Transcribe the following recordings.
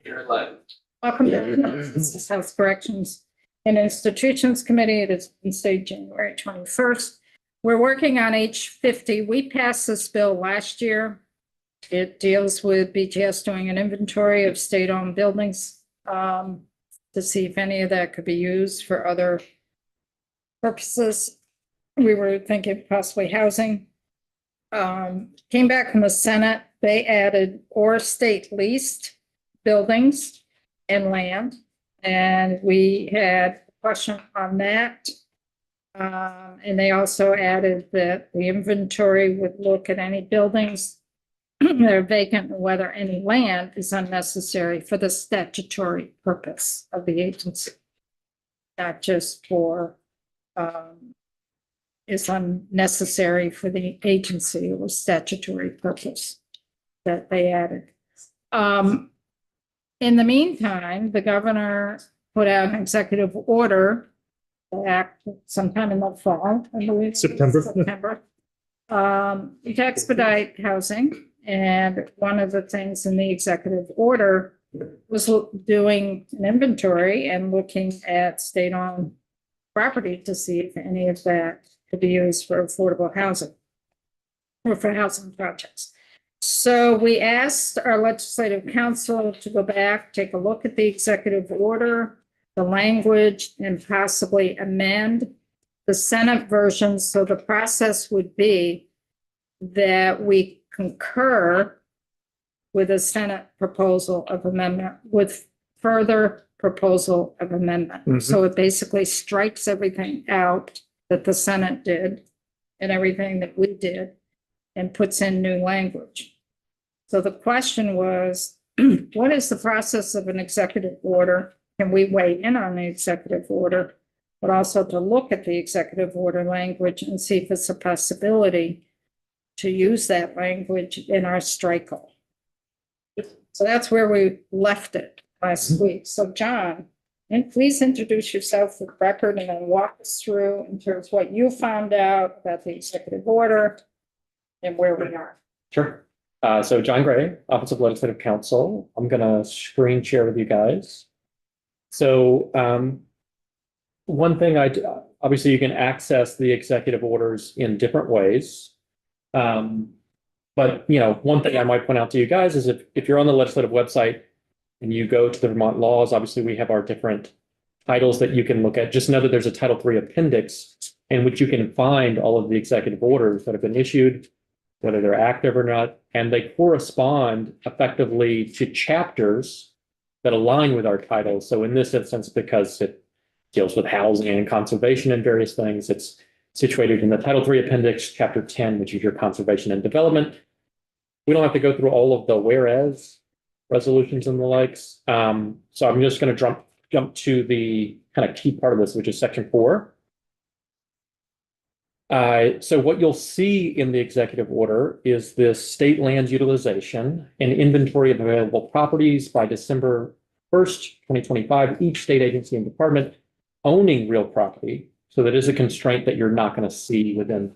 You're live. Welcome to the Health Corrections and Institutions Committee. It has been stayed January 21st. We're working on H50. We passed this bill last year. It deals with BGS doing an inventory of state-owned buildings to see if any of that could be used for other purposes. We were thinking possibly housing. Came back from the Senate. They added or state leased buildings and land. And we had a question on that. And they also added that the inventory would look at any buildings that are vacant and whether any land is unnecessary for the statutory purpose of the agency. Not just for, is unnecessary for the agency or statutory purpose that they added. In the meantime, the governor put out an executive order back sometime in the fall, I believe. September. To expedite housing. And one of the things in the executive order was doing an inventory and looking at state-owned property to see if any of that could be used for affordable housing or for housing projects. So we asked our legislative council to go back, take a look at the executive order, the language, and possibly amend the Senate version. So the process would be that we concur with a Senate proposal of amendment with further proposal of amendment. Mm-hmm. So it basically strikes everything out that the Senate did and everything that we did and puts in new language. So the question was, what is the process of an executive order? Can we weigh in on the executive order, but also to look at the executive order language and see if it's a possibility to use that language in our strike-all. So that's where we left it last week. So John, and please introduce yourself for the record and then walk us through in terms of what you found out about the executive order and where we are. Sure. So John Gray, Office of Legislative Counsel. I'm going to screen share with you guys. So one thing obviously you can access the executive orders in different ways. But, one thing I might point out to you guys is if you're on the legislative website and you go to the Vermont laws, obviously we have our different titles that you can look at. Just know that there's a Title III appendix in which you can find all of the executive orders that have been issued, whether they're active or not, and they correspond effectively to chapters that align with our titles. So in this instance, because it deals with housing and conservation and various things, it's situated in the Title III Appendix, Chapter 10, which is your conservation and development. We don't have to go through all of the whereas resolutions and the likes. So I'm just going to jump to the kind of key part of this, which is Section 4. So what you'll see in the executive order is this state land utilization and inventory of available properties by December 1st, 2025, each state agency and department owning real property. So that is a constraint that you're not going to see within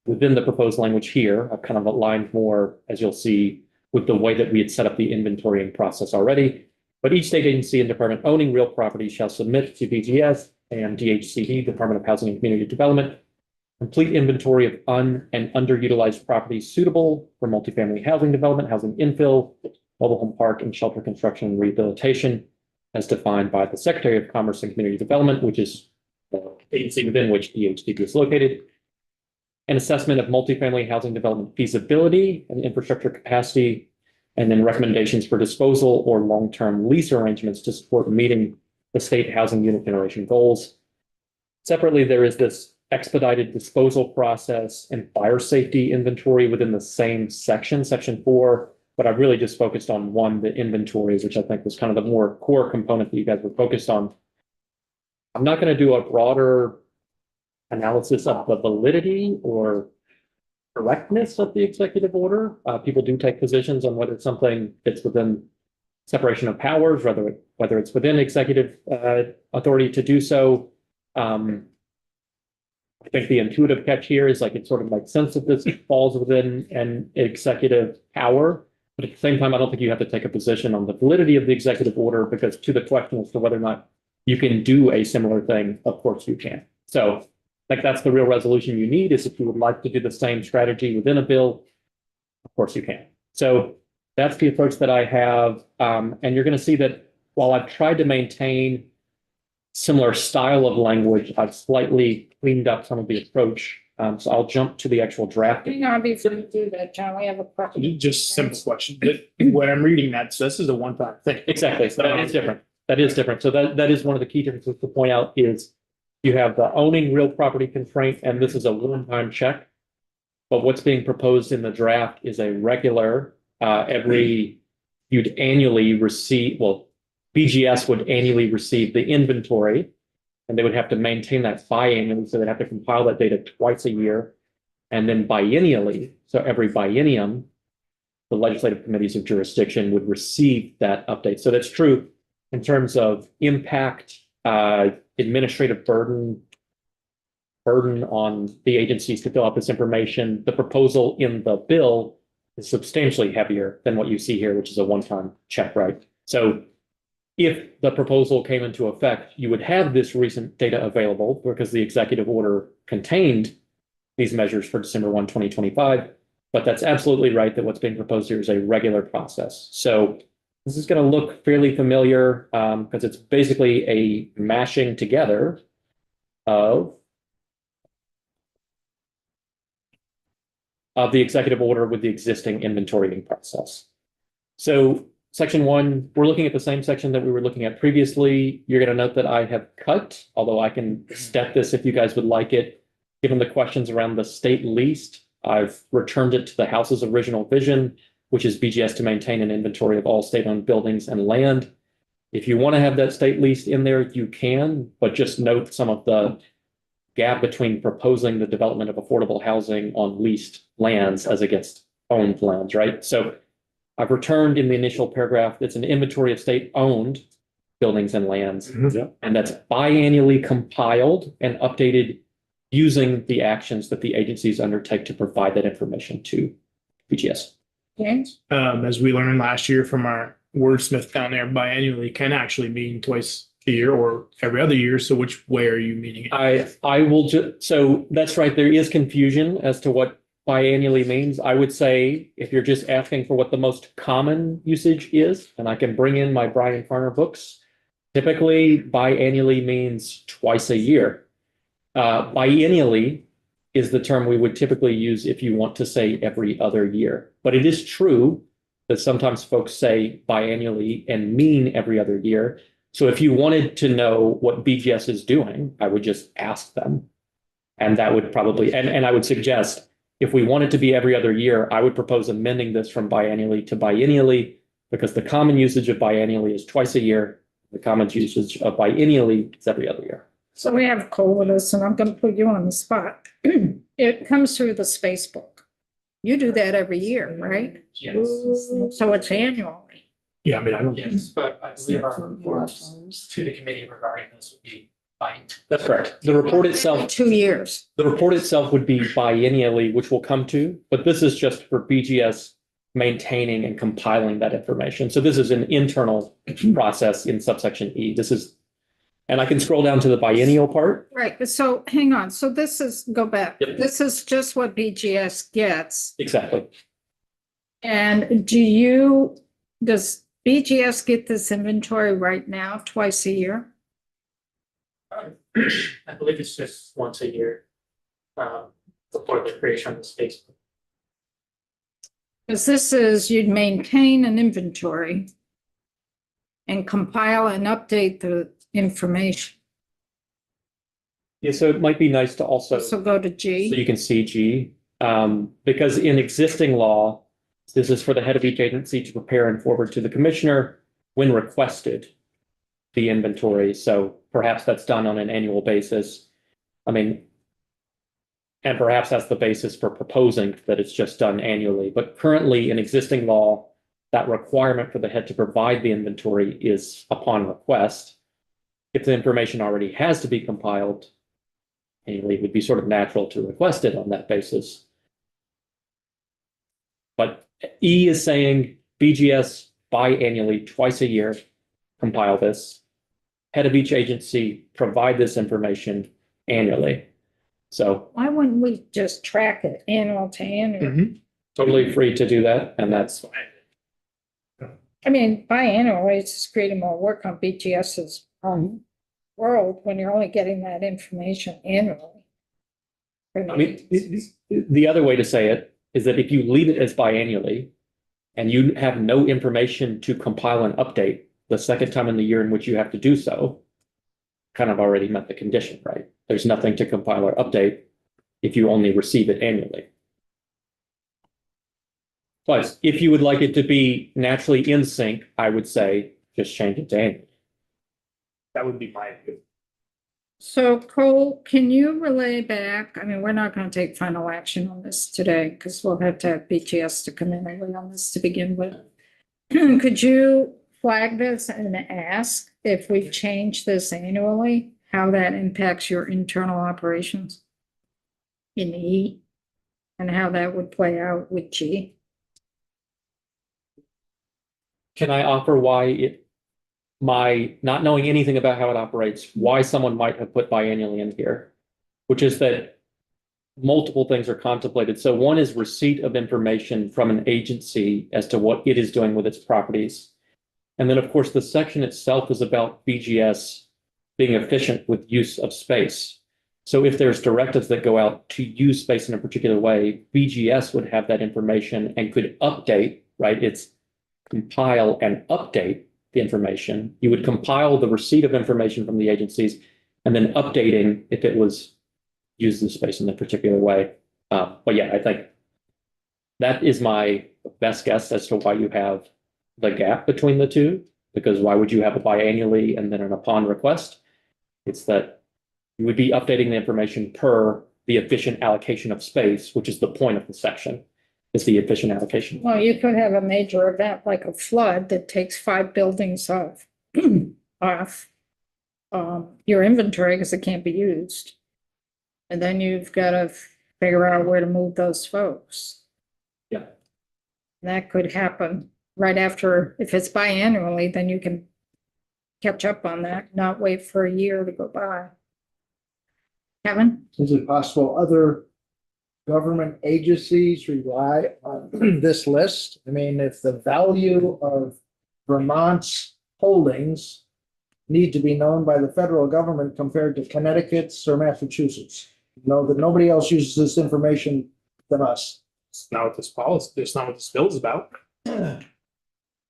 the proposed language here. I've kind of aligned more, as you'll see, with the way that we had set up the inventorying process already. But each state agency and department owning real property shall submit to BGS and DHCD, Department of Housing and Community Development, complete inventory of and underutilized properties suitable for multifamily housing development, housing infill, mobile home park, and shelter construction and rehabilitation, as defined by the Secretary of Commerce and Community Development, which is the agency within which DHCD is located. An assessment of multifamily housing development feasibility and infrastructure capacity, and then recommendations for disposal or long-term lease arrangements to support meeting the state housing unit generation goals. Separately, there is this expedited disposal process and fire safety inventory within the same section, Section 4, but I've really just focused on one, the inventory, which I think was kind of the more core component that you guys were focused on. I'm not going to do a broader analysis of the validity or correctness of the executive order. People do take positions on whether something fits within separation of powers, whether it's within executive authority to do so. I think the intuitive catch here is it sort of makes sense that this falls within an executive power. But at the same time, I don't think you have to take a position on the validity of the executive order, because to the question as to whether or not you can do a similar thing, of course you can. So like that's the real resolution you need, is if you would like to do the same strategy within a bill, of course you can. So that's the approach that I have. And you're going to see that while I've tried to maintain similar style of language, I've slightly cleaned up some of the approach. So I'll jump to the actual draft. Hang on, before you do that, John, we have a question. Just simple question. When I'm reading that, so this is a one-time thing. Exactly. So that is different. That is different. So that is one of the key differences to point out is you have the owning real property constraint, and this is a one-time check. But what's being proposed in the draft is a regular, you'd annually receive, well, BGS would annually receive the inventory, and they would have to maintain that biannually, so they'd have to compile that data twice a year. And then biennially, so every biennium, the legislative committees of jurisdiction would receive that update. So that's true in terms of impact, administrative burden on the agencies to fill out this information. The proposal in the bill is substantially heavier than what you see here, which is a one-time check, right? So if the proposal came into effect, you would have this recent data available because the executive order contained these measures for December 1, 2025. But that's absolutely right that what's being proposed here is a regular process. So this is going to look fairly familiar because it's basically a mashing together of the executive order with the existing inventorying process. So section 1, we're looking at the same section that we were looking at previously. You're going to note that I have cut, although I can step this if you guys would like it. Given the questions around the state leased, I've returned it to the House's original vision, which is BGS to maintain an inventory of all state-owned buildings and land. If you want to have that state leased in there, you can, but just note some of the gap between proposing the development of affordable housing on leased lands as against owned lands, right? So I've returned in the initial paragraph, it's an inventory of state-owned buildings and lands, and that's biannually compiled and updated using the actions that the agencies undertake to provide that information to BGS. James? As we learned last year from our wordsmith down there, biannually can actually mean twice a year or every other year. So which way are you meaning it? I will just, so that's right. There is confusion as to what biannually means. I would say if you're just asking for what the most common usage is, and I can bring in my Brian Farner books, typically biannually means twice a year. Biennially is the term we would typically use if you want to say every other year. But it is true that sometimes folks say biannually and mean every other year. So if you wanted to know what BGS is doing, I would just ask them. And that would probably, and I would suggest if we want it to be every other year, I would propose amending this from biannually to biennially, because the common usage of biannually is twice a year. The common usage of biennially is every other year. So we have Cole with us, and I'm going to put you on the spot. It comes through the space book. You do that every year, right? Yes. So it's annually. Yeah, I mean, I don't. Yes, but I believe our reports to the committee regarding this would be fine. That's correct. The report itself, 2 years. the report itself would be biennially, which we'll come to, but this is just for BGS maintaining and compiling that information. So this is an internal process in subsection E. This is, and I can scroll down to the biennial part. Right, but so hang on. So this is, go back. Yep. This is just what BGS gets. Exactly. And does BGS get this inventory right now, twice a year? I believe it's just once a year. Before the creation of the space. Because this is, you'd maintain an inventory and compile and update the information. Yeah, so it might be nice to also, So go to so G. you can see G, because in existing law, this is for the head of each agency to prepare and forward to the commissioner when requested the inventory. So perhaps that's done on an annual basis. I mean, and perhaps that's the basis for proposing that it's just done annually. But currently in existing law, that requirement for the head to provide the inventory is upon request. If the information already has to be compiled, annually, it would be sort of natural to request it on that basis. But E is saying BGS biannually, twice a year, compile this. Head of each agency provide this information annually. So Why wouldn't we just track it annual to annual? Mhm. totally free to do that, and that's I mean, biannually, it's just creating more work on BGS's world when you're only getting that information annually. I mean, the other way to say it is that if you leave it as biannually and you have no information to compile and update the second time in the year in which you have to do so, kind of already met the condition, right? There's nothing to compile or update if you only receive it annually. But if you would like it to be naturally in sync, I would say just change it to annual. That would be my view. So Cole, can you relay back? I mean, we're not going to take final action on this today because we'll have to have BGS to come in and weigh on this to begin with. Could you flag this and ask if we change this annually, how that impacts your internal operations in E and how that would play out with G? Can I offer why my not knowing anything about how it operates, why someone might have put biannually in here, which is that multiple things are contemplated. So one is receipt of information from an agency as to what it is doing with its properties. And then, of course, the section itself is about BGS being efficient with use of space. So if there's directives that go out to use space in a particular way, BGS would have that information and could update, right? It's compile and update the information. You would compile the receipt of information from the agencies and then updating if it was used the space in a particular way. But yeah, I think that is my best guess as to why you have the gap between the two, because why would you have a biannually and then an upon request? It's that you would be updating the information per the efficient allocation of space, which is the point of the section, is the efficient allocation. Well, you could have a major event like a flood that takes 5 buildings off your inventory because it can't be used. And then you've got to figure out where to move those folks. Yeah. That could happen right after, if it's biannually, then you can catch up on that, not wait for a year to go by. Kevin? Is it possible other government agencies rely on this list? I mean, if the value of Vermont's holdings need to be known by the federal government compared to Connecticut's or Massachusetts, that nobody else uses this information than us. It's not what this policy, it's not what this bill is about.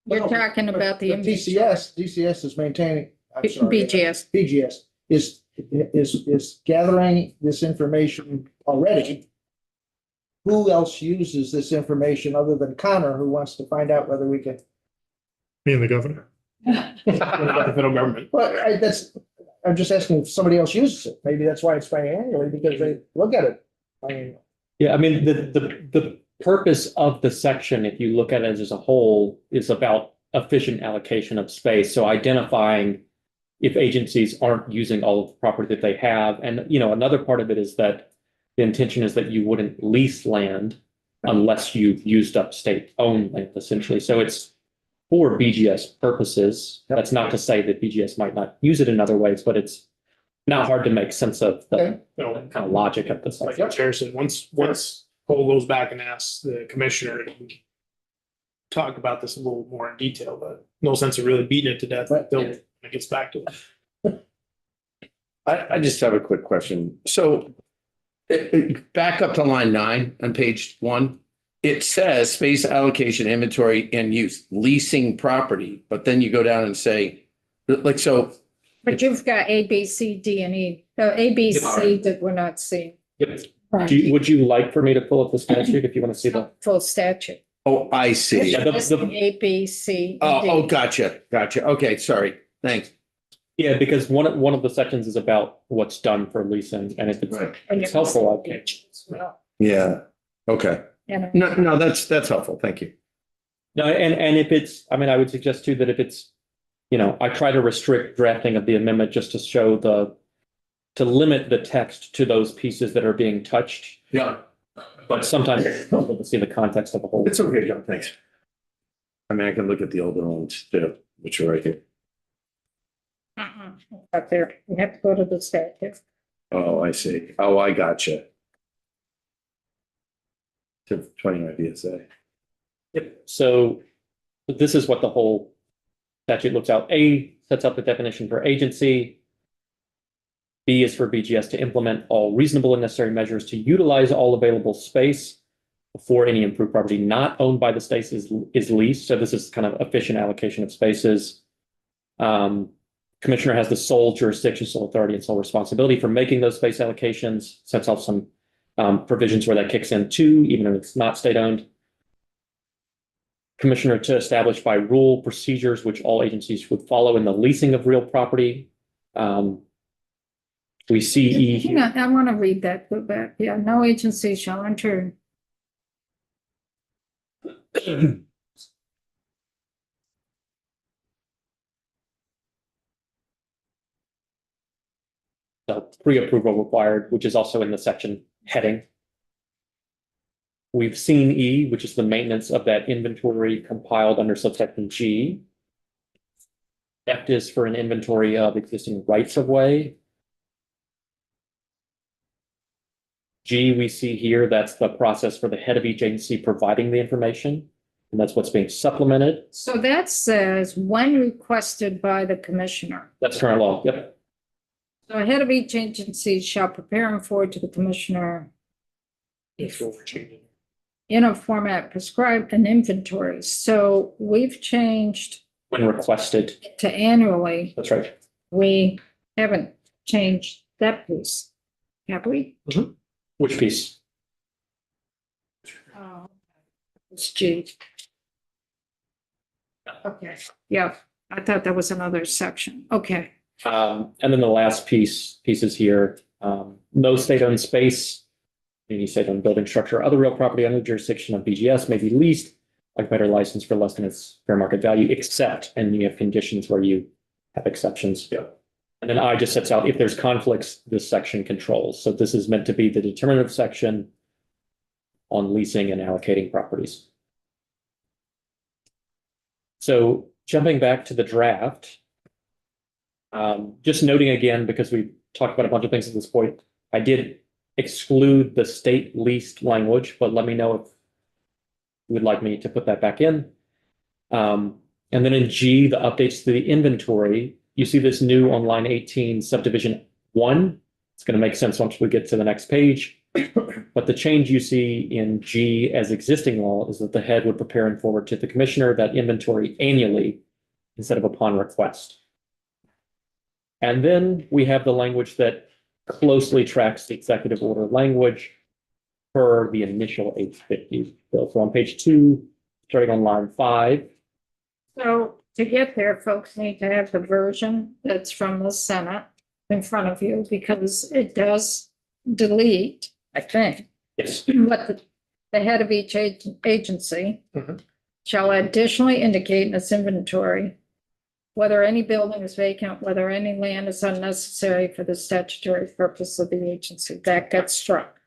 You're talking about the DCS is maintaining, I'm sorry. BGS. BGS is gathering this information already. Who else uses this information other than Connor, who wants to find out whether we can? Me and the governor. Not the federal government. Well, I'm just asking if somebody else uses it. Maybe that's why it's biannually, because they look at it. I mean, Yeah, I mean, the purpose of the section, if you look at it as a whole, is about efficient allocation of space. So identifying if agencies aren't using all of the property that they have. And, another part of it is that the intention is that you wouldn't lease land unless you've used up state-owned land, essentially. So it's for BGS purposes. That's not to say that BGS might not use it in other ways, but it's not hard to make sense of the Okay. kind of logic of this. Like Harrison, once Cole goes back and asks the commissioner, we can talk about this a little more in detail, but no sense of really beating it to death until it gets back to it. I just have a quick question. So back up to line 9 on page 1. It says space allocation, inventory and use, leasing property, but then you go down and say, like, so. But you've got A, B, C, D, and E. A, B, C that we're not seeing. Yep. Would you like for me to pull up the statute if you want to see the? Full statute. Oh, I see. Yeah, A, B, C. Oh, gotcha. Okay, sorry. Thanks. Yeah, because one of the sections is about what's done for leasing, and if it's helpful, I can. Yeah. Okay. No, that's helpful. Thank you. No, and if it's, I would suggest too that if it's, I try to restrict drafting of the amendment just to show to limit the text to those pieces that are being touched. Yeah. But sometimes it's helpful to see the context of the whole. It's okay, John. Thanks. I mean, I can look at the older ones too, which are right here. Up there, we have to go to the statute. Oh, I see. Oh, I gotcha. To 29 VSA. Yep. So this is what the whole statute looks out. A sets out the definition for agency. B is for BGS to implement all reasonable and necessary measures to utilize all available space before any improved property not owned by the state is leased. So this is kind of efficient allocation of spaces. Commissioner has the sole jurisdiction, sole authority, and sole responsibility for making those space allocations. Sets out some provisions where that kicks in too, even if it's not state-owned. Commissioner to establish by rule procedures which all agencies would follow in the leasing of real property. We see E Hang on, I want to read that, go back. Yeah, no agency shall enter. So pre-approval required, which is also in the section heading. We've seen E, which is the maintenance of that inventory compiled under subsection G. F is for an inventory of existing rights of way. G, we see here, that's the process for the head of each agency providing the information, and that's what's being supplemented. So that says when requested by the commissioner. That's current law. Yep. So head of each agency shall prepare and forward to the commissioner That's what we're changing. in a format prescribed an inventory. So we've changed When requested. to annually. That's right. We haven't changed that piece, have we? Which piece? It's G. Okay, yeah, I thought that was another section. Okay. And then the last pieces here, no state-owned space, any state-owned building structure, or other real property under the jurisdiction of BGS may be leased, occupied or licensed for less than its fair market value, except, and you have conditions where you have exceptions. Yeah. And then I just sets out if there's conflicts, this section controls. So this is meant to be the determinative section on leasing and allocating properties. So jumping back to the draft, just noting again, because we talked about a bunch of things at this point, I did exclude the state leased language, but let me know if you would like me to put that back in. And then in G, the updates to the inventory, you see this new on line 18 subdivision 1. It's going to make sense once we get to the next page. But the change you see in G as existing law is that the head would prepare and forward to the commissioner that inventory annually instead of upon request. And then we have the language that closely tracks the executive order language per the initial H50 bill. So on page 2, starting on line 5. So to get there, folks need to have the version that's from the Senate in front of you because it does delete, I think, Yes. what the head of each agency shall additionally indicate in its inventory whether any building is vacant, whether any land is unnecessary for the statutory purpose of the agency. That gets struck.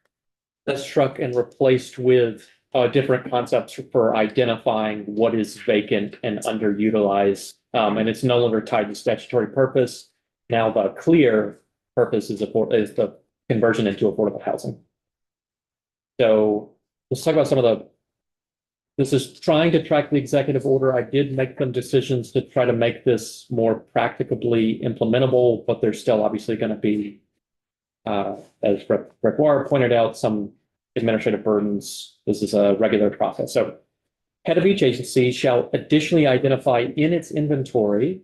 That's struck and replaced with different concepts for identifying what is vacant and underutilized. And it's no longer tied to statutory purpose. Now the clear purpose is the conversion into affordable housing. So let's talk about some of this is trying to track the executive order. I did make some decisions to try to make this more practicably implementable, but there's still obviously going to be, as Gregoire pointed out, some administrative burdens. This is a regular process. So head of each agency shall additionally identify in its inventory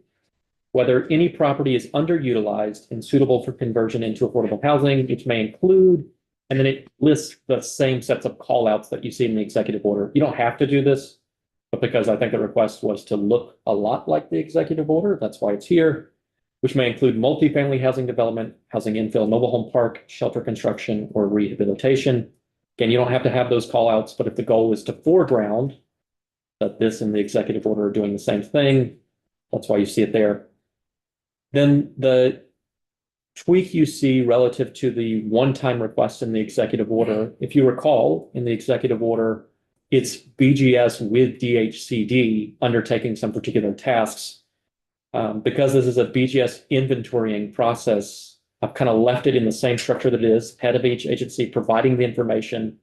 whether any property is underutilized and suitable for conversion into affordable housing, which may include, and then it lists the same sets of call outs that you see in the executive order. You don't have to do this, but because I think the request was to look a lot like the executive order, that's why it's here, which may include multifamily housing development, housing infill, mobile home park, shelter construction, or rehabilitation. Again, you don't have to have those call outs, but if the goal is to foreground that this and the executive order are doing the same thing, that's why you see it there. Then the tweak you see relative to the one-time request in the executive order, if you recall, in the executive order, it's BGS with DHCD undertaking some particular tasks. Because this is a BGS inventorying process, I've kind of left it in the same structure that it is, head of each agency providing the information,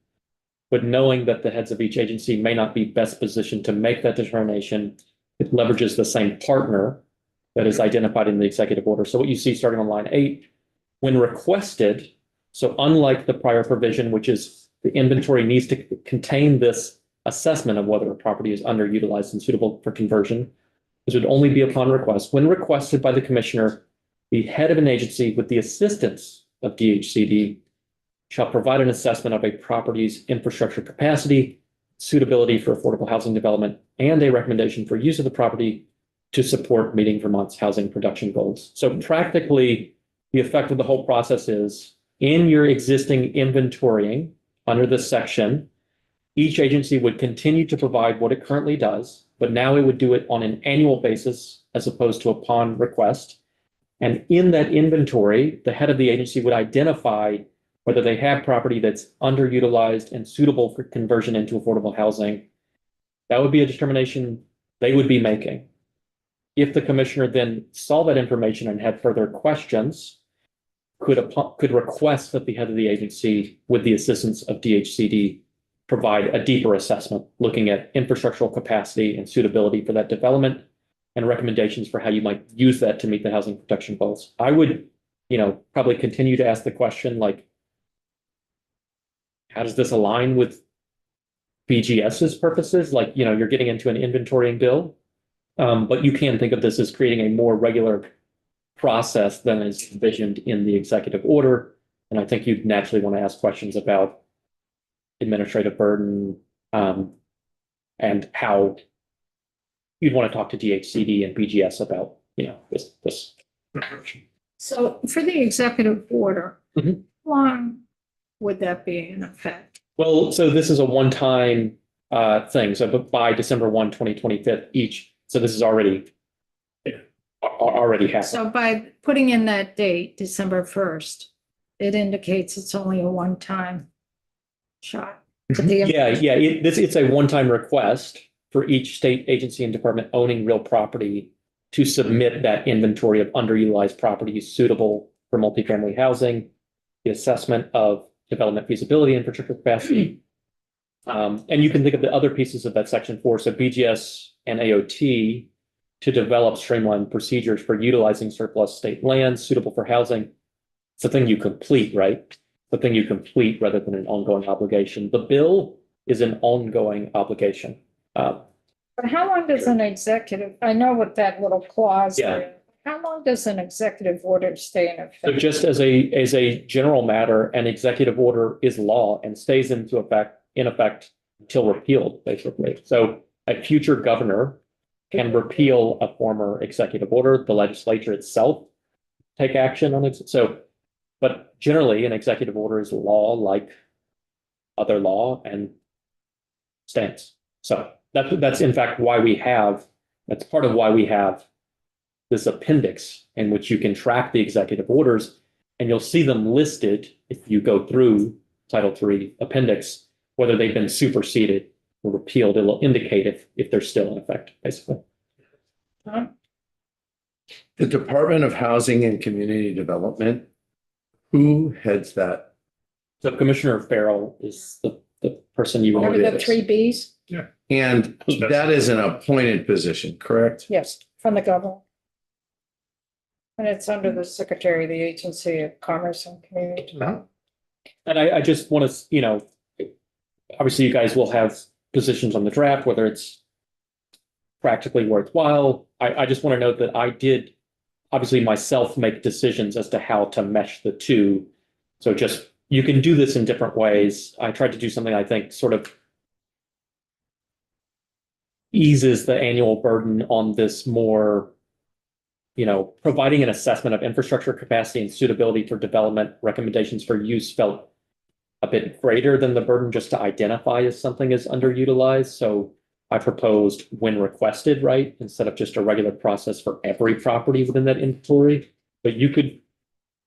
but knowing that the heads of each agency may not be best positioned to make that determination, it leverages the same partner that is identified in the executive order. So what you see starting on line 8, when requested, so unlike the prior provision, which is the inventory needs to contain this assessment of whether a property is underutilized and suitable for conversion, this would only be upon request. When requested by the commissioner, the head of an agency with the assistance of DHCD shall provide an assessment of a property's infrastructure capacity, suitability for affordable housing development, and a recommendation for use of the property to support meeting Vermont's housing production goals. So practically, the effect of the whole process is in your existing inventorying under this section, each agency would continue to provide what it currently does, but now it would do it on an annual basis as opposed to upon request. And in that inventory, the head of the agency would identify whether they have property that's underutilized and suitable for conversion into affordable housing. That would be a determination they would be making. If the commissioner then saw that information and had further questions, could request that the head of the agency, with the assistance of DHCD, provide a deeper assessment, looking at infrastructural capacity and suitability for that development and recommendations for how you might use that to meet the housing production goals. I would, probably continue to ask the question, like, how does this align with BGS's purposes? Like, you're getting into an inventorying bill, but you can think of this as creating a more regular process than is envisioned in the executive order. And I think you'd naturally want to ask questions about administrative burden, and how you'd want to talk to DHCD and BGS about, this. So for the executive order, Mhm. how long would that be in effect? Well, so this is a one-time thing. So but by December 1, 2025 each. So this is already happened. So by putting in that date, December 1st, it indicates it's only a one-time shot. to the- Yeah, it's a one-time request for each state agency and department owning real property to submit that inventory of underutilized properties suitable for multifamily housing, the assessment of development feasibility, infrastructure capacity. And you can think of the other pieces of that section 4, so BGS and AOT to develop streamlined procedures for utilizing surplus state lands suitable for housing. It's the thing you complete, right? The thing you complete rather than an ongoing obligation. The bill is an ongoing obligation. But how long does an executive, I know what that little clause Yeah. is. How long does an executive order stay in So effect? just as a general matter, an executive order is law and stays in effect until repealed, basically. So a future governor can repeal a former executive order, the legislature itself take action on it. So, but generally, an executive order is law like other law and stands. So that's in fact why that's part of why we have this appendix in which you can track the executive orders, and you'll see them listed if you go through Title III appendix, whether they've been superseded or repealed. It'll indicate if they're still in effect, basically. Huh? The Department of Housing and Community Development, who heads that? So Commissioner Farrell is the person you want Remember to the 3 Bs? And that is an appointed position, correct? Yes, from the governor. And it's under the Secretary of the Agency of Commerce and Community. And I just want to, obviously you guys will have positions on the draft, whether it's practically worthwhile. I just want to note that I did obviously myself make decisions as to how to mesh the two. So just, you can do this in different ways. I tried to do something I think sort of eases the annual burden on this more, providing an assessment of infrastructure capacity and suitability for development. Recommendations for use felt a bit greater than the burden just to identify if something is underutilized. So I proposed when requested, right, instead of just a regular process for every property within that inventory. But if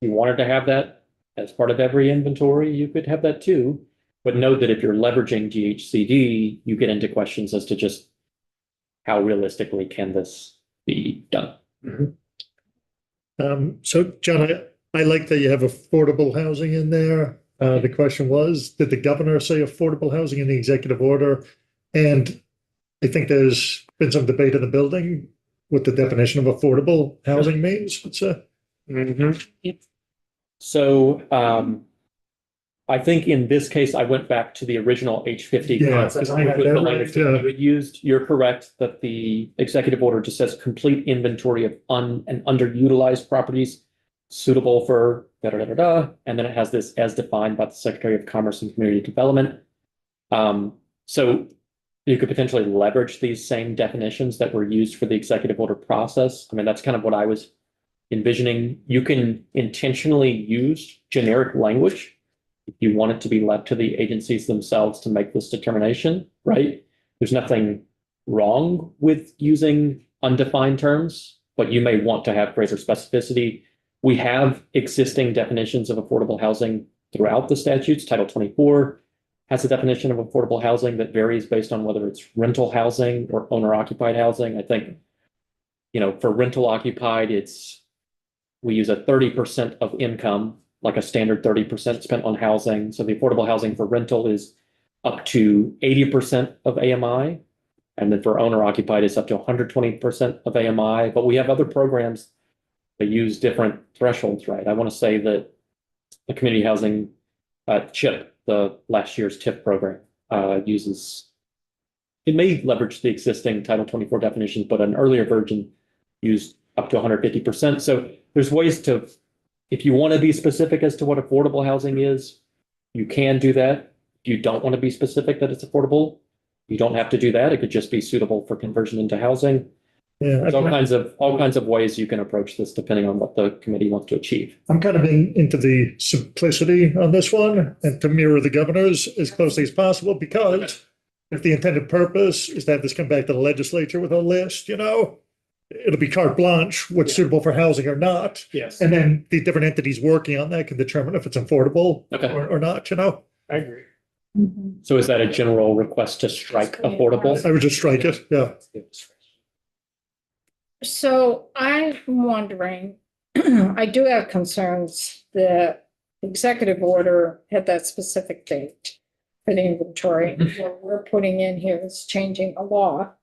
you wanted to have that as part of every inventory, you could have that too. But note that if you're leveraging GHCD, you get into questions as to just how realistically can this be done? So John, I like that you have affordable housing in there. The question was, did the governor say affordable housing in the executive order? And I think there's been some debate in the building what the definition of affordable housing means. It's a, So I think in this case, I went back to the original H50. Yeah, concept, 'cause I had which was that the language right, that yeah. you had used. You're correct that the executive order just says complete inventory of and underutilized properties suitable for da da da da da. And then it has this as defined by the Secretary of Commerce and Community Development. So you could potentially leverage these same definitions that were used for the executive order process. I mean, that's kind of what I was envisioning. You can intentionally use generic language if you want it to be left to the agencies themselves to make this determination, right? There's nothing wrong with using undefined terms, but you may want to have greater specificity. We have existing definitions of affordable housing throughout the statutes. Title 24 has a definition of affordable housing that varies based on whether it's rental housing or owner-occupied housing. I think, for rental occupied, we use a 30% of income, like a standard 30% spent on housing. So the affordable housing for rental is up to 80% of AMI. And then for owner occupied, it's up to 120% of AMI. But we have other programs that use different thresholds, right? I want to say that the community housing CHIP, the last year's TIF program, it may leverage the existing Title 24 definitions, but an earlier version used up to 150%. So there's ways to, if you want to be specific as to what affordable housing is, you can do that. If you don't want to be specific that it's affordable, you don't have to do that. It could just be suitable for conversion into housing. yeah, There's all kinds of ways you can approach this depending on what the committee wants to achieve. I'm kind of into the simplicity on this one and to mirror the governor's as closely as possible, because if the intended purpose is to have this come back to the legislature with a list, it'll be carte blanche, what's suitable for housing or not. Yes, And then the different entities working on that can determine if it's affordable Okay. or not, I agree. So is that a general request to strike affordable? I would just strike it, yeah. So I'm wondering, I do have concerns that the executive order had that specific date for the inventory. What we're putting in here is changing a law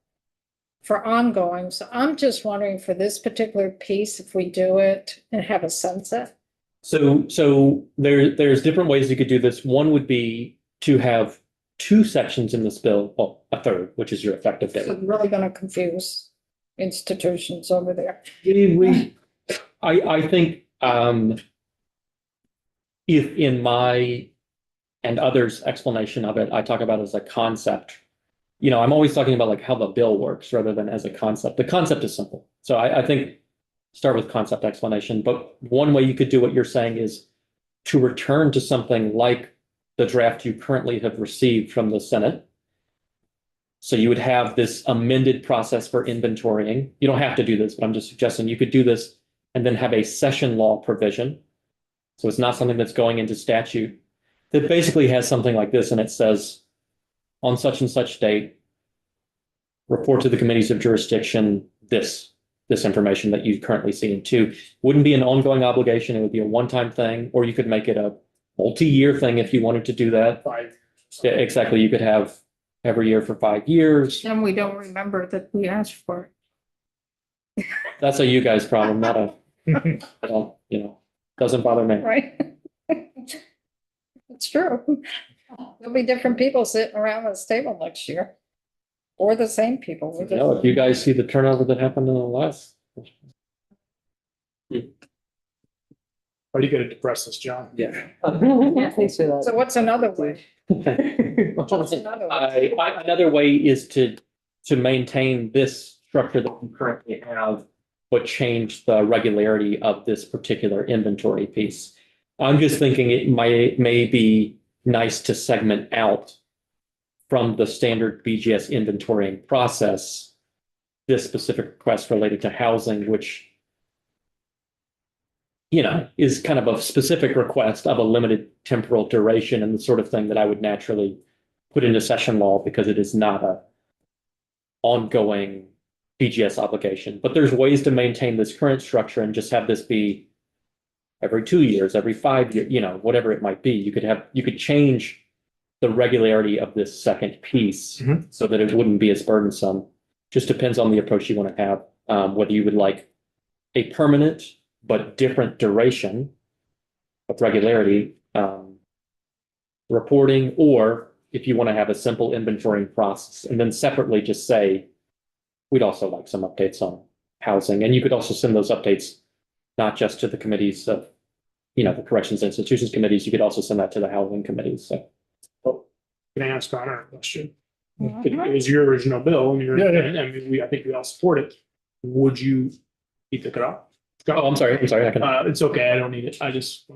for ongoing. So I'm just wondering for this particular piece, if we do it and have a sunset. So there's different ways you could do this. One would be to have two sections in this bill, well, a third, which is your effective date. It's really going to confuse institutions over there. I think if in my and others' explanation of it, I talk about it as a concept. I'm always talking about like how the bill works rather than as a concept. The concept is simple. So I think start with concept explanation. But one way you could do what you're saying is to return to something like the draft you currently have received from the Senate. So you would have this amended process for inventorying. You don't have to do this, but I'm just suggesting you could do this and then have a session law provision. So it's not something that's going into statute that basically has something like this. And it says on such and such date, report to the committees of jurisdiction this information that you currently see in two. Wouldn't be an ongoing obligation. It would be a one-time thing, or you could make it a multi-year thing if you wanted to do that. Yeah, exactly. You could have every year for 5 years. And we don't remember that we asked for it. That's a you guys problem, not a, doesn't bother me. Right? It's true. There'll be different people sitting around this table next year. Or the same people. We just- If you guys see the turnover that happened in the last. Are you gonna depress us, John? Yeah. So what's another way? What's another way? Another way is to maintain this structure that we currently have, but change the regularity of this particular inventory piece. I'm just thinking it may be nice to segment out from the standard BGS inventorying process this specific request related to housing, which you know, is kind of a specific request of a limited temporal duration and the sort of thing that I would naturally put into session law because it is not a ongoing BGS obligation. But there's ways to maintain this current structure and just have this be every 2 years, every 5 years, you know, whatever it might be. You could change the regularity of this second piece Mhm. so that it wouldn't be as burdensome. Just depends on the approach you want to have, whether you would like a permanent but different duration of regularity reporting, or if you want to have a simple inventorying process and then separately just say, we'd also like some updates on housing. And you could also send those updates not just to the committees of, you know, the corrections institutions committees, you could also send that to the housing committees. So Can I ask Connor a question? Mhm. It was your original bill, and Yeah, yeah. and I mean, I think we all support it. Would you, he took it off? oh, I'm sorry. I can. It's okay, I don't need it, I just,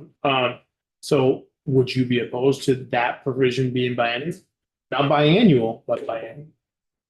so would you be opposed to that provision being biennial? Not biannual, but biennial.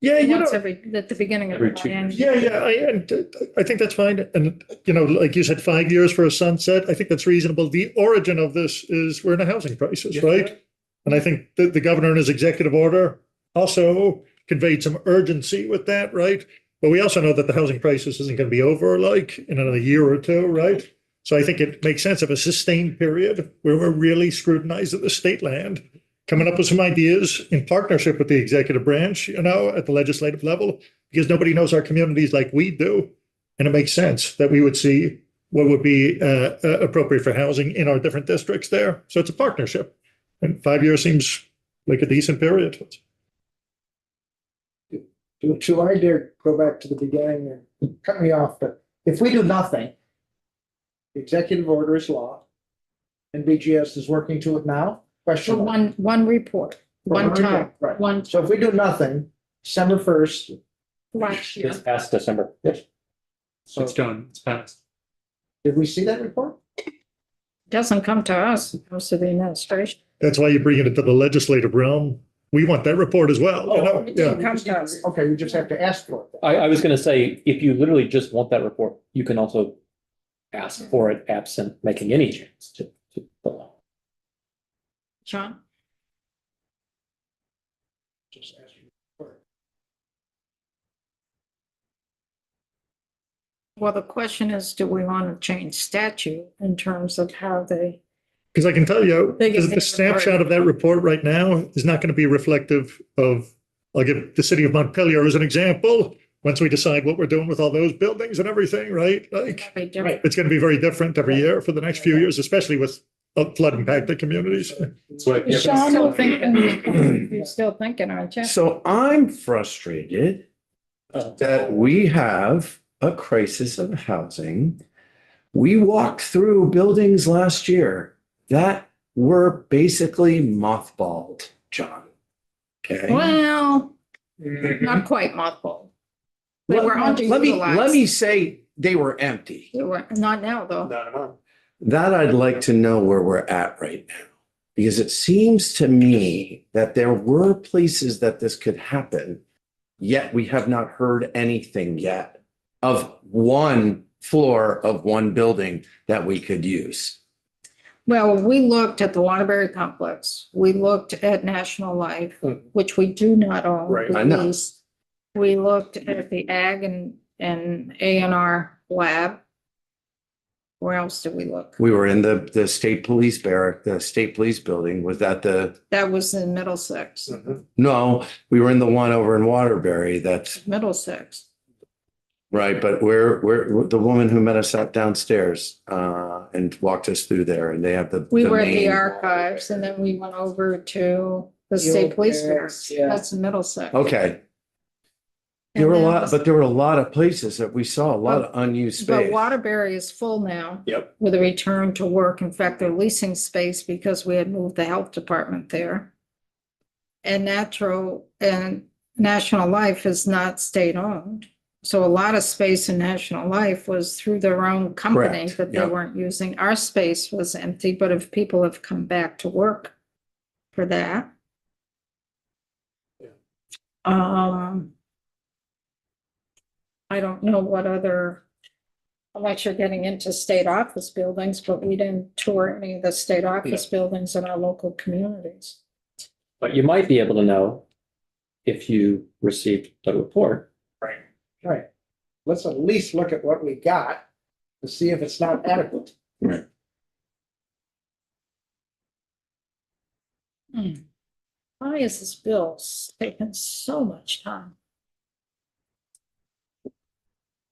Yeah, you know, Once at the beginning of Every the 2 years. biennium. I think that's fine. And, you know, like you said, 5 years for a sunset, I think that's reasonable. The origin of this is we're in a housing crisis, Yeah. right? And I think that the governor in his executive order also conveyed some urgency with that, right? But we also know that the housing crisis isn't going to be over like in another year or two, right? So I think it makes sense of a sustained period where we're really scrutinizing the state land, coming up with some ideas in partnership with the executive branch, you know, at the legislative level, because nobody knows our communities like we do. And it makes sense that we would see what would be appropriate for housing in our different districts there. So it's a partnership. And 5 years seems like a decent period. To I dare go back to the beginning and cut me off, but if we do nothing, the executive order is law, and BGS is working to it now, For question mark. one report, one time, Right. one So if we do nothing, December 1st, last year. This past December. Yes. It's done, it's passed. did we see that report? Doesn't come to us, it goes to the administration. That's why you bring it into the legislative realm. We want that report as well, you know? It Yeah. didn't come to us. Okay, we just have to ask for it. I was going to say, if you literally just want that report, you can also ask for it absent making any change to the law. John? Just ask for it. Well, the question is, do we want to change statute in terms of how they, Because I can tell you, They get the snapshot of that report right now is not going to be reflective of, I'll give the city of Montpelier as an example. Once we decide what we're doing with all those buildings and everything, right? Like, they different? it's going to be very different every year for the next few years, especially with flood impacted communities. You're still thinking, you're still thinking, aren't you? So I'm frustrated that we have a crisis of housing. We walked through buildings last year that were basically mothballed, John. Okay. Well, not quite mothballed. They were Let me underutilized. say they were empty. They were, not now, though. No. That I'd like to know where we're at right now. Because it seems to me that there were places that this could happen, yet we have not heard anything yet of one floor of one building that we could use. Well, we looked at the Waterbury complex. We looked at National Life, which we do not own. Right. we I know. lease. We looked at the Ag and A&R lab. Where else did we look? We were in the state police barrack, the state police building. Was that the, That was in Middlesex, no, we were in the one over in Waterbury. That's Middlesex. right. But we're the woman who met us out downstairs and walked us through there, and they have the. We were at main- the archives and then we went over to the The state old police barracks, barracks. yeah. That's in Middlesex. Okay. And There were a then lot, the- but there were a lot of places that we saw a lot of unused But space. Waterbury is full now. Yep. With a return to work. In fact, they're leasing space because we had moved the health department there. And National Life is not state owned. So a lot of space in National Life was through their own company Correct, that they yeah. weren't using. Our space was empty, but if people have come back to work for that. I don't know what other unless you're getting into state office buildings, but we didn't tour any of the state office buildings in our local communities. But you might be able to know if you received the report. Right. Let's at least look at what we got to see if it's not adequate. Why is this bill taking so much time?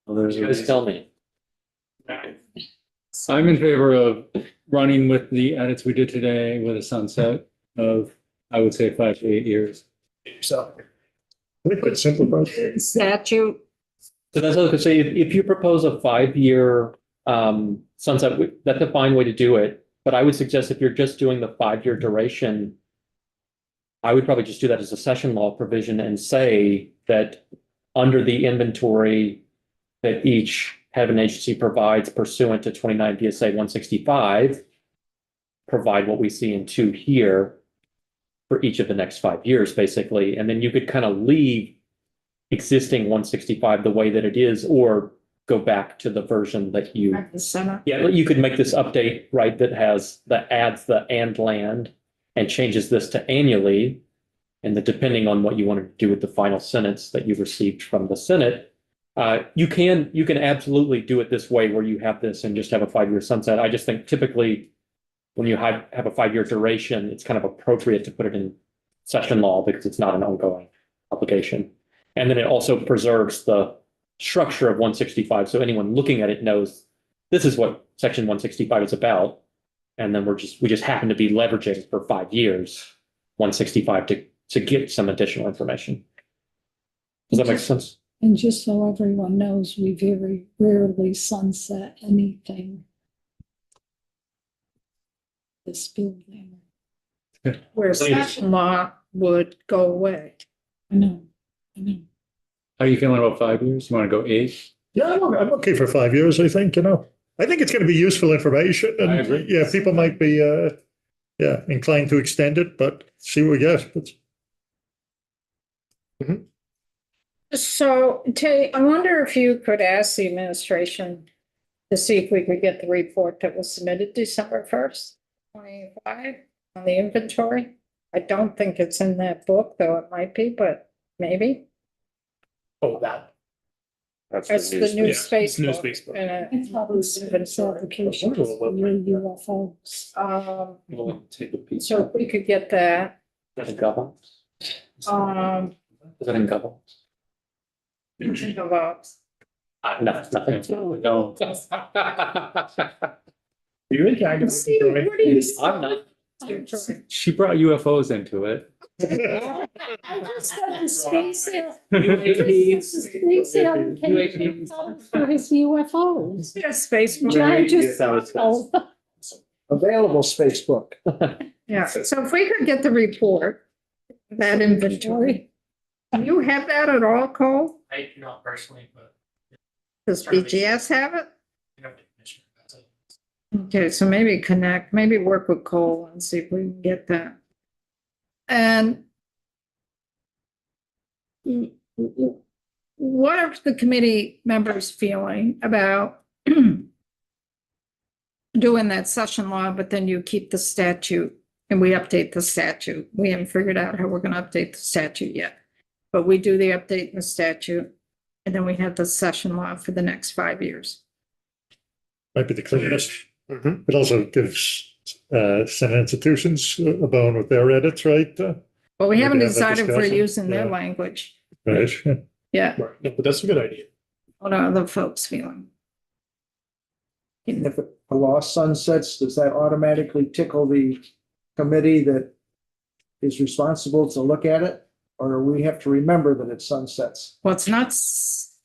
You guys tell me. I'm in favor of running with the edits we did today with a sunset of, I would say, 5 to 8 years. So, I think it's simplified. Statute, So that's what I was gonna say, if you propose a 5-year sunset, that's a fine way to do it. But I would suggest if you're just doing the 5-year duration, I would probably just do that as a session law provision and say that under the inventory that each head of an agency provides pursuant to 29 PSA 165, provide what we see in 2 here for each of the next 5 years, basically. And then you could kind of leave existing 165 the way that it is, or go back to the version that you, at the Senate. yeah, you could make this update, right, that has, that adds the and land and changes this to annually. And that depending on what you want to do with the final sentence that you received from the Senate, you can absolutely do it this way where you have this and just have a 5-year sunset. I just think typically when you have a 5-year duration, it's kind of appropriate to put it in session law because it's not an ongoing obligation. And then it also preserves the structure of 165. So anyone looking at it knows this is what section 165 is about. And then we just happen to be leveraging for 5 years, 165 to get some additional information. Does that make sense? And just so everyone knows, we very rarely sunset anything. This building, Where session law would go away. I know. How are you feeling about 5 years? You want to go 8? Yeah, I'm okay for 5 years, I think, I think it's going to be useful information I and agree. yeah, people might be, inclined to extend it, but see what we get. So, Tay, I wonder if you could ask the administration to see if we could get the report that was submitted December 1st, 25 on the inventory. I don't think it's in that book, though it might be, but maybe. Oh, that. It's the new Yeah, space it's new book. space book. And I thought it was applications for UFOs. Take a piece. So if we could get that, Is that in governance? Is that in governance? think about, No, nothing. No. You in kind of. Steve, where do you? I'm not. She brought UFOs into it. I just got the space there. UAPs. Space application for his UFOs. Yeah, space book. John just. Sounds good. Oh, available space book. Yeah, so if we could get the report, that inventory. Do you have that at all, Cole? I not personally, but Does BGS have it? you know, the commissioner, that's it. Okay, so maybe connect, maybe work with Cole and see if we can get that. And what are the committee members feeling about doing that session law, but then you keep the statute and we update the statute? We haven't figured out how we're gonna update the statute yet. But we do the update in the statute and then we have the session law for the next 5 years. Might be the cleanest. Mhm. It also gives Senate institutions a bone with their edits, right? Well, we Maybe haven't have that decided if we're discussion. using their Yeah. language. Right. Yeah, Right, no, but that's a good idea. what are other folks feeling? If a law sunsets, does that automatically tickle the committee that is responsible to look at it? Or we have to remember that it sunsets? Well, it's not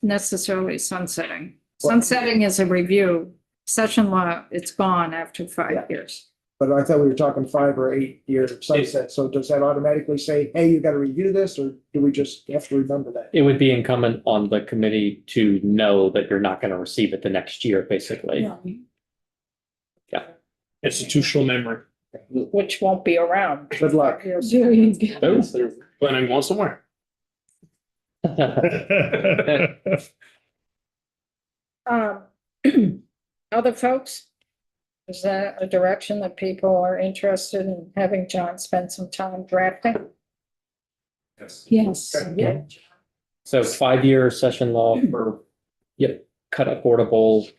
necessarily sunsetting. Sunsetting is a review. Session law, it's gone after 5 years. But I thought we were talking 5 or 8 year sunset. So does that automatically say, hey, you got to review this? Or do we just have to remember that? It would be incumbent on the committee to know that you're not going to receive it the next year, basically. yeah. Institutional memory. Which won't be around. Good luck. There you go. When I'm going somewhere. Um, Other folks? Is that a direction that people are interested in having John spend some time drafting? Yes. Yeah. So 5-year session law for, cut affordable.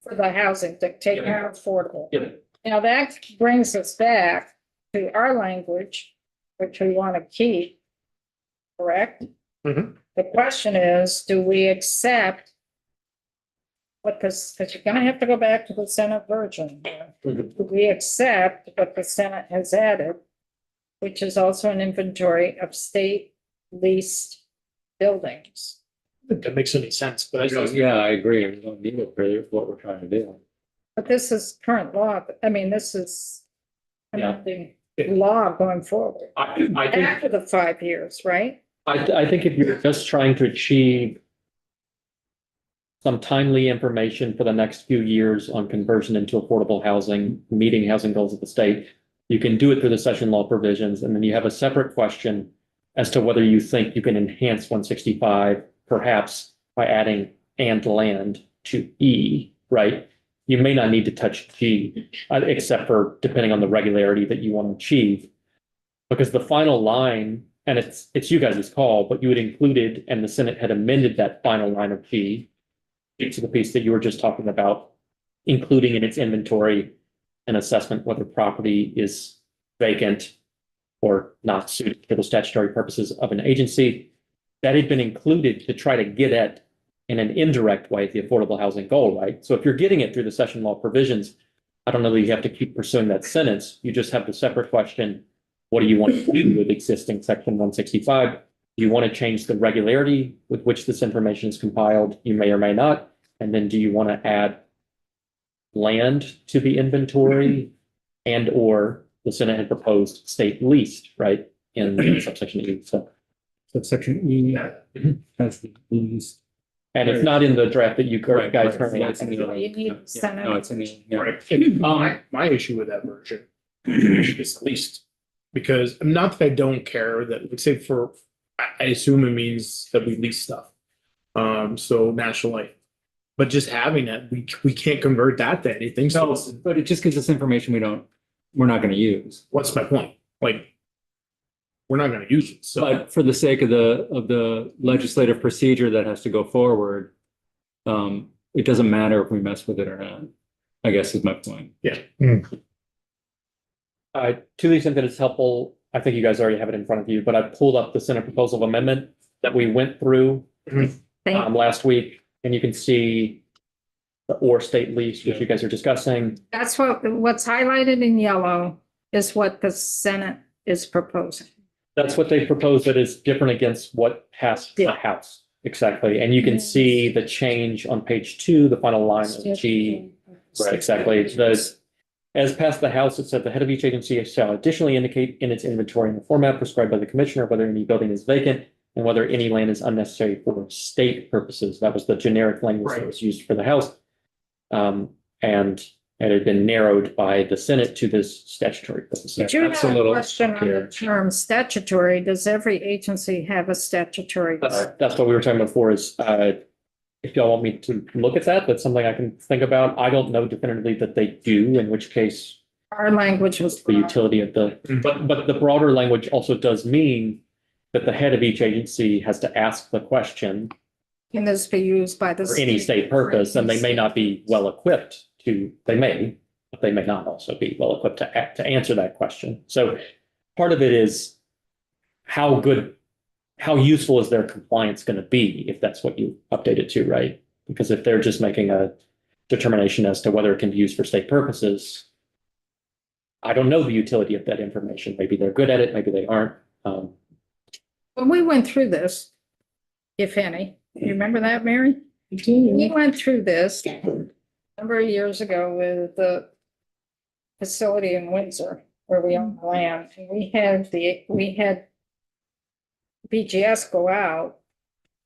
For the housing, to take care of affordable. Yep. Now that brings us back to our language, which we want to keep. Correct? Mhm. The question is, do we accept what this, because you're gonna have to go back to the Senate version. Mhm. Do we accept what the Senate has added, which is also an inventory of state leased buildings? If that makes any sense, but I just, Yeah, I agree. We don't need it for what we're trying to do. But this is current law. I mean, this is Yeah. amending law going forward. I think, After the 5 years, right? I think if you're just trying to achieve some timely information for the next few years on conversion into affordable housing, meeting housing goals of the state, you can do it through the session law provisions, and then you have a separate question as to whether you think you can enhance 165, perhaps by adding and land to E, right? You may not need to touch G, except for depending on the regularity that you want to achieve. Because the final line, and it's you guys' call, but you had included, and the Senate had amended that final line of G to the piece that you were just talking about, including in its inventory an assessment whether property is vacant or not suited for the statutory purposes of an agency. That had been included to try to get at, in an indirect way, the affordable housing goal, right? So if you're getting it through the session law provisions, I don't know that you have to keep pursuing that sentence. You just have the separate question, what do you want to do with existing section 165? Do you want to change the regularity with which this information is compiled? You may or may not. And then do you want to add land to the inventory and or the Senate had proposed state leased, right? In subsection E. So, Subsection E has the least. and it's not in the draft that you Correct, guys correct. currently. Yeah, it's in the- You need yeah, Senate. No, it's in the, yeah. right. My issue with that version is least. Because not that I don't care that, like say for, I assume it means that we lease stuff. So National Life. But just having that, we can't convert that to anything. No, So but it just gives us information we're not gonna use. what's my point? Like, we're not gonna use it, so. But for the sake of the legislative procedure that has to go forward, it doesn't matter if we mess with it or not, I guess is my point. To the extent that it's helpful, I think you guys already have it in front of you, but I pulled up the Senate proposal of amendment that we went through last week, and you can see the or state lease, which you guys are discussing. That's what's highlighted in yellow is what the Senate is proposing. That's what they proposed that is different against what passed the Yeah. House. Exactly. And you can see the change on page 2, the final line of G. Right, exactly. As passed the House, it said the head of each agency shall additionally indicate in its inventory in the format prescribed by the commissioner whether any building is vacant and whether any land is unnecessary for state purposes. That was the generic language that was used for the House. And it had been narrowed by the Senate to this statutory purposes. But you That's a have a little question on the unclear. term statutory. Does every agency have a statutory? That's what we were talking about before is, if y'all want me to look at that, that's something I can think about. I don't know definitively that they do, in which case Our language was. the utility of the, but the broader language also does mean that the head of each agency has to ask the question Can this be used by the? for any state purpose, and they may not be well equipped to, they may, but they may not also be well equipped to answer that question. So part of it is how useful is their compliance going to be if that's what you update it to, right? Because if they're just making a determination as to whether it can be used for state purposes, I don't know the utility of that information. Maybe they're good at it, maybe they aren't. When we went through this, if any, you remember that, Mary? We went through this a number of years ago with the facility in Windsor where we own the land. And we had BGS go out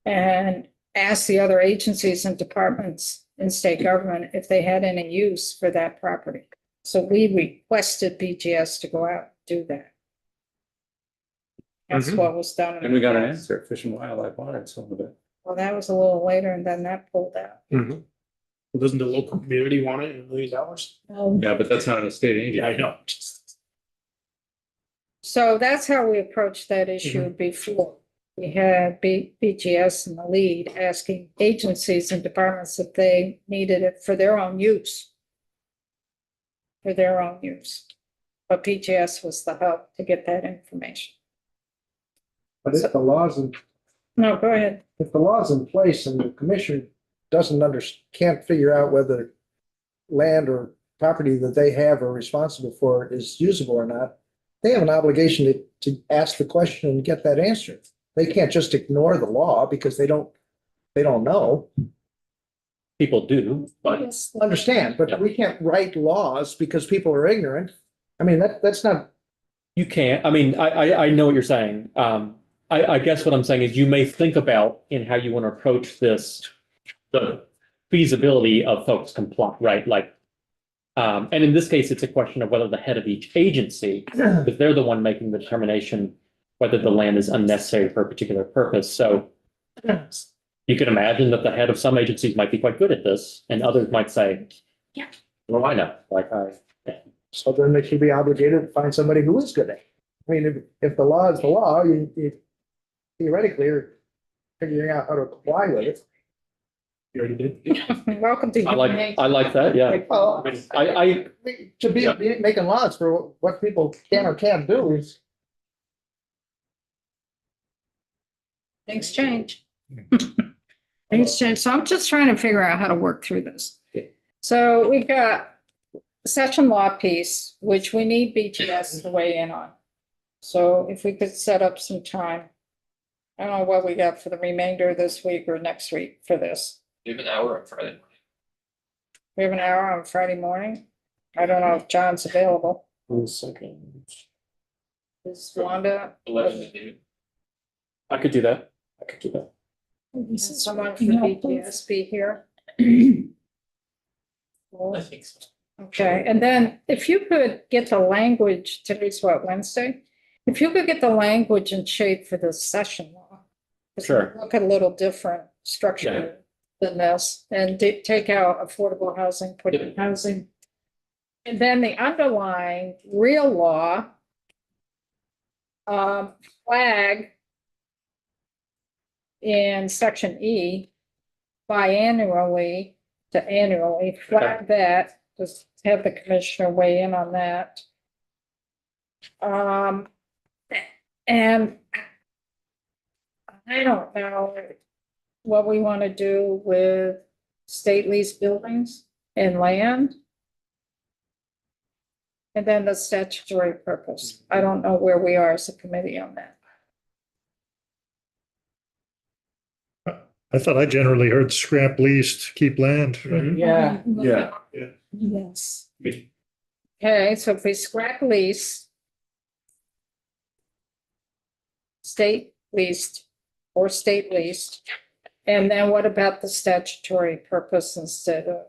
and ask the other agencies and departments in state government if they had any use for that property. So we requested BGS to go out and do that. That's what was done. in And we got an the past. answer, Fish and Wildlife wanted some of it. Well, that was a little later and then that pulled out. Doesn't the local community want it in $1 million? Yeah, but that's not a state agency. Yeah, I know. So that's how we approached that issue before. We had BGS in the lead, asking agencies and departments if they needed it for their own use. For their own use. But BGS was the hub to get that information. But if the laws, No, go ahead. if the law's in place and the commission can't figure out whether land or property that they have or responsible for is usable or not, they have an obligation to ask the question and get that answer. They can't just ignore the law because they don't know. People do, but Understand, but we can't write laws because people are ignorant. I mean, that's not, you can't, I mean, I know what you're saying. I guess what I'm saying is you may think about in how you want to approach this, the feasibility of folks comply, right? Like, and in this case, it's a question of whether the head of each agency, if they're the one making the determination whether the land is unnecessary for a particular purpose. So you can imagine that the head of some agencies might be quite good at this, and others might say, yeah, well, I know, so then they should be obligated to find somebody who is good at it. I mean, if the law is the law, you theoretically are figuring out how to comply with it. You already did. Welcome to human nature. I like that, yeah. Well, I to be making laws for what people can or can't do is. Things change. Things change. So I'm just trying to figure out how to work through this. So we've got session law piece, which we need BGS to weigh in on. So if we could set up some time. I don't know what we got for the remainder of this week or next week for this. We have an hour on Friday. We have an hour on Friday morning. I don't know if John's available. 1 second. Is Wanda? 11 to noon. I could do that. I could do that. Can someone from BGS be here? I think so. Okay, and then if you could get the language, today's what, Wednesday? If you could get the language in shape for the session law. it's gonna Sure. Look a little different structure than this, and take out affordable housing, put in housing. And then the underlying real law. Flag. In section E. Biannually to annually, flag that, just have the commissioner weigh in on that. And I don't know what we want to do with state lease buildings and land. And then the statutory purpose. I don't know where we are as a committee on that. I thought I generally heard scrap leased, keep land. right? Yeah. Yeah. Yes. Okay, so if we scrap lease. State leased or state leased. And then what about the statutory purpose instead of?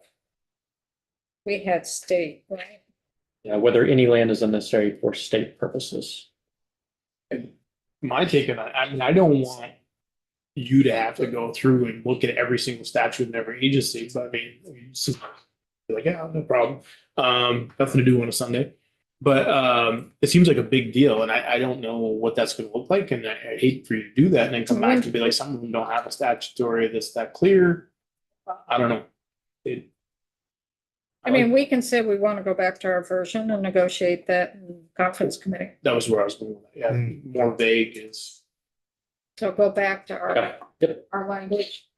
We had state, right? Yeah, whether any land is unnecessary for state purposes. My take on that, I mean, I don't want you to have to go through and look at every single statute in every agency, but I mean, you're like, yeah, no problem. Nothing to do on a Sunday. But it seems like a big deal, and I don't know what that's gonna look like, and I hate for you to do that and then come back and be like, some of them don't have a statutory that's that clear. I don't know. I mean, we can say we want to go back to our version and negotiate that in conference committee. That was where I was going with that. Yeah, more vague is. So go back to Okay. Yep. our language.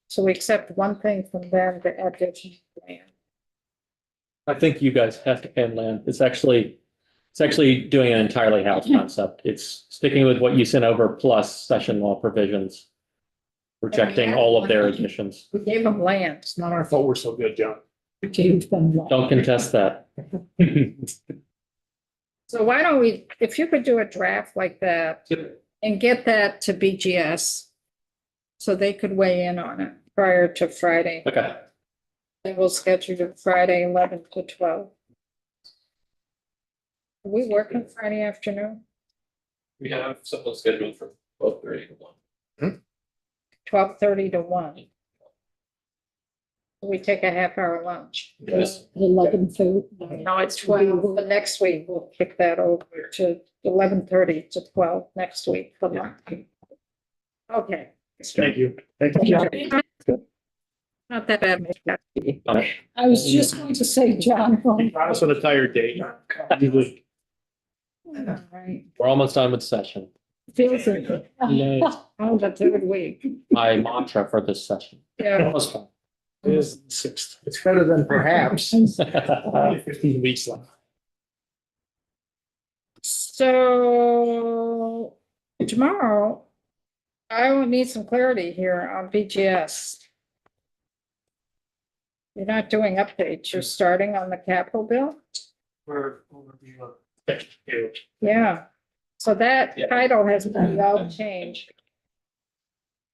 So we accept one thing from them, the addition of land. I think you guys have to add land. It's actually doing an entirely house concept. It's sticking with what you sent over plus session law provisions. Rejecting all of their additions. We gave them land. It's not our fault we're so good, John. We gave them one. Don't contest that. So why don't we, if you could do a draft like that and get that to BGS. So they could weigh in on it prior to Friday. Okay. Then we'll schedule it Friday, 11 to 12. Are we working Friday afternoon? We have something scheduled for 12:30 to 1. 12:30 to 1. We take a half-hour lunch. 11:30. No, it's 12, but next week we'll kick that over to 11:30 to 12 next week for lunch. Okay. Thank you. Not that bad. maybe. I was just going to say, John. Promise on a tired date. All right. We're almost done with session. Feels it. Oh, the third week. My mantra for this session. Yeah. Almost done. It is the sixth. It's better than perhaps. Only 15 weeks left. So tomorrow, I will need some clarity here on BGS. You're not doing updates, you're starting on the capital bill? We're overview of section two. Yeah, so that Yeah. title has been well changed.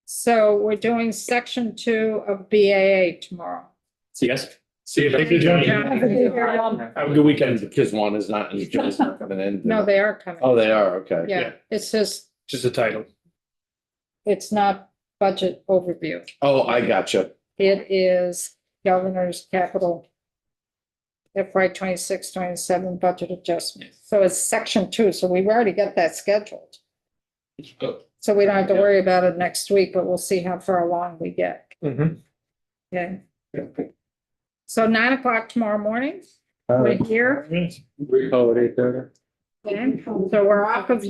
So we're doing section 2 of BAA tomorrow. See you guys. See you. Thank you, John. Have a good one. Have a good weekend. Because one is not, is not coming in. No, they are coming. Oh, they are, okay. Yeah, it's just, Just the title. it's not budget overview. Oh, I gotcha. It is governor's capital FY 26-27 budget adjustment. So it's section 2, so we've already got that scheduled. So we don't have to worry about it next week, but we'll see how far along we get. Mhm. Okay. So 9 o'clock tomorrow morning, we're here. Oh, at 8:30. Okay, so we're off of